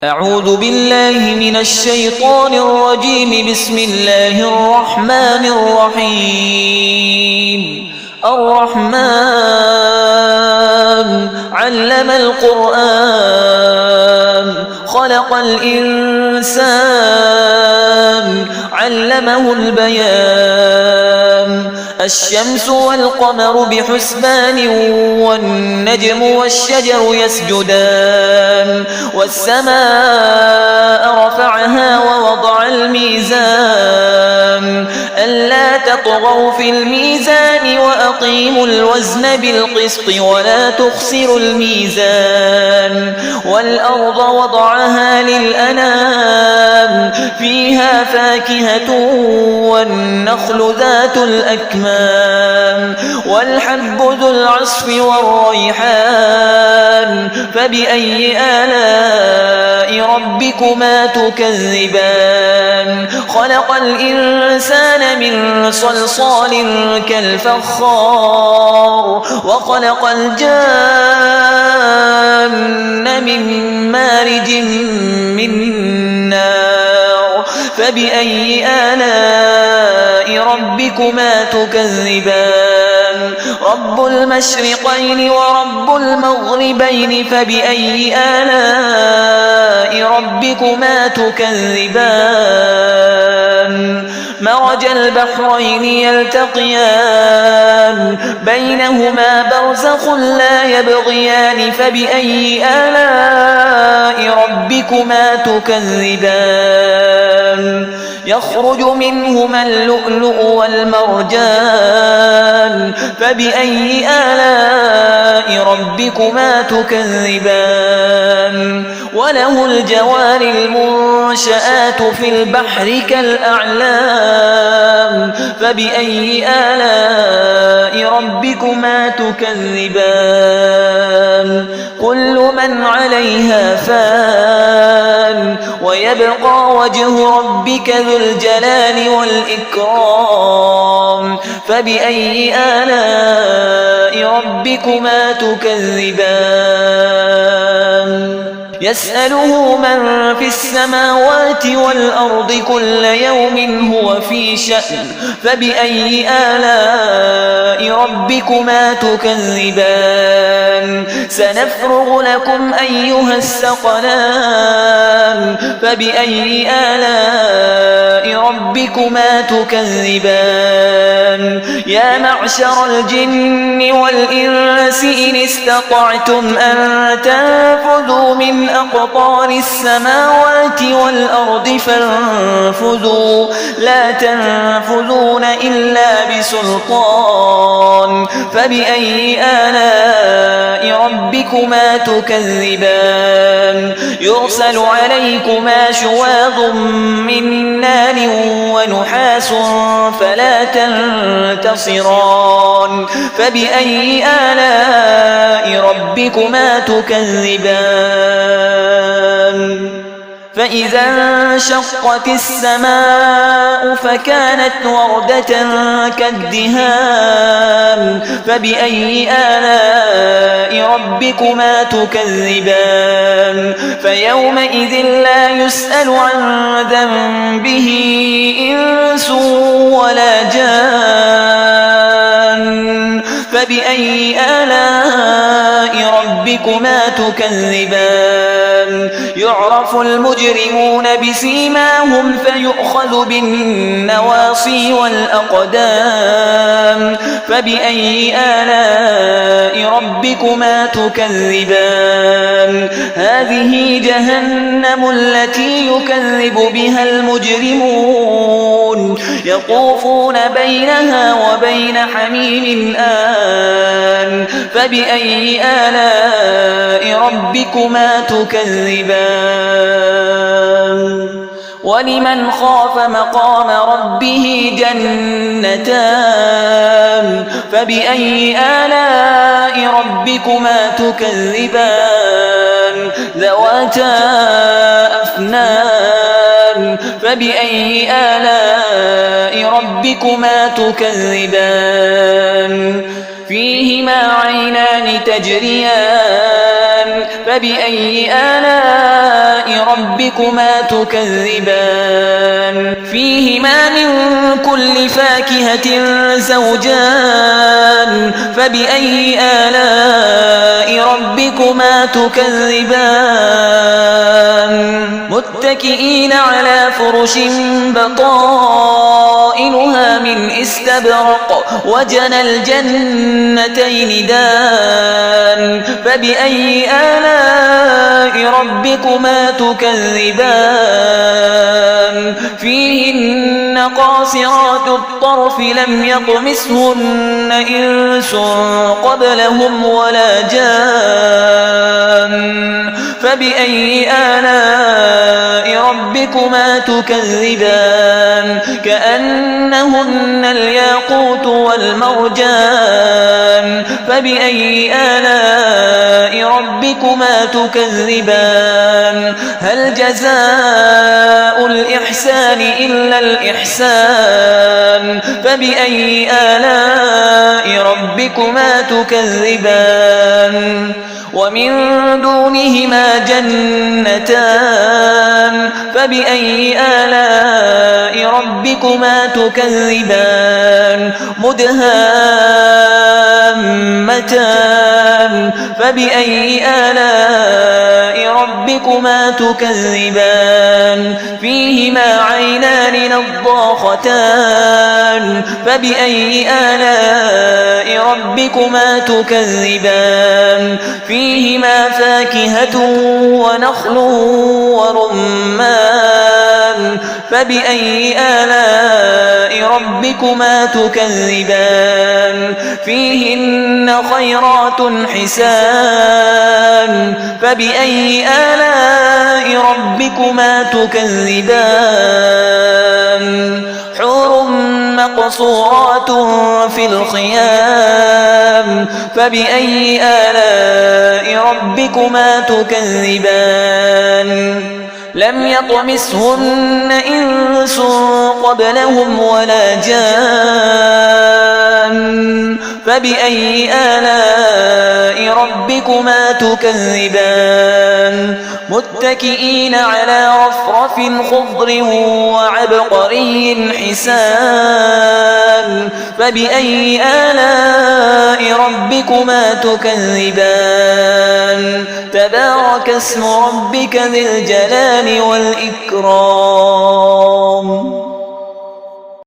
أعوذ بالله من الشيطان الرجيم. بسم الله الرحمن الرحيم. الرحمن علم القرآن خلق الإنسان علمه البيان. الشمس والقمر بحسبان والنجم والشجر يسجدان. والسماء رفعها ووضع الميزان ألا تطغوا في الميزان وأقيموا الوزن بالقسط ولا تخسروا الميزان. والأرض وضعها للأنام فيها فاكهة والنخل ذات الأكمام والحب ذو العصف والريحان. فبأي آلاء ربكما تكذبان؟ خلق الإنسان من صلصال كالفخار وخلق الجان من مارج من نار. فبأي آلاء ربكما تكذبان؟ رب المشرقين ورب المغربين. فبأي آلاء ربكما تكذبان؟ مرج البحرين يلتقيان بينهما برزخ لا يبغيان. فبأي آلاء ربكما تكذبان؟ يخرج منهما اللؤلؤ والمرجان. فبأي آلاء ربكما تكذبان؟ وله الجوار المنشآت في البحر كالأعلام. فبأي آلاء ربكما تكذبان؟ كل من عليها فان ويبقى وجه ربك ذو الجلال والإكرام. فبأي آلاء ربكما تكذبان؟ يسأله من في السماوات والأرض كل يوم هو في شأن. فبأي آلاء ربكما تكذبان؟ سنفرغ لكم أيها الثقلان. فبأي آلاء ربكما تكذبان؟ يا معشر الجن والإنس إن استطعتم أن تنفذوا من أقطار السماوات والأرض فانفذوا لا تنفذون إلا بسلطان. فبأي آلاء ربكما تكذبان؟ يرسل عليكما شواظ من نار ونحاس فلا تنتصران. فبأي آلاء ربكما تكذبان؟ فإذا انشقت السماء فكانت وردة كالدهان. فبأي آلاء ربكما تكذبان؟ فيومئذ لا يسأل عن ذنبه إنس ولا جان. فبأي آلاء ربكما تكذبان؟ يعرف المجرمون بسيماهم فيؤخذ بالنواصي والأقدام. فبأي آلاء ربكما تكذبان؟ هذه جهنم التي يكذب بها المجرمون يطوفون بينها وبين حميم آن. فبأي آلاء ربكما تكذبان؟ ولمن خاف مقام ربه جنتان. فبأي آلاء ربكما تكذبان؟ ذواتا أفنان. فبأي آلاء ربكما تكذبان؟ فيهما عينان تجريان. فبأي آلاء ربكما تكذبان فيهما من كل فاكهة زوجان فبأي آلاء ربكما تكذبان متكئين على فرش بطائنها من استبرق وجنى الجنتين دان فبأي آلاء ربكما تكذبان فيهن قاصرات الطرف لم يطمثهن إنس قبلهم ولا جان فبأي آلاء ربكما تكذبان كأنهن الياقوت والمرجان فبأي آلاء ربكما تكذبان هل جزاء الإحسان إلا الإحسان فبأي آلاء ربكما تكذبان ومن دونهما جنتان فبأي آلاء ربكما تكذبان مدهامتان فبأي آلاء ربكما تكذبان فيهما عينان نضاختان فبأي آلاء ربكما تكذبان فيهما فاكهة ونخل ورمان فبأي آلاء ربكما تكذبان فيهن خيرات حسان فبأي آلاء ربكما تكذبان حور مقصورات في الخيام فبأي آلاء ربكما تكذبان لم يطمثهن إنس قبلهم ولا جان فبأي آلاء ربكما تكذبان متكئين على رفرف خضر وعبقري حسان فبأي آلاء ربكما تكذبان تبارك اسم ربك ذي الجلال والإكرام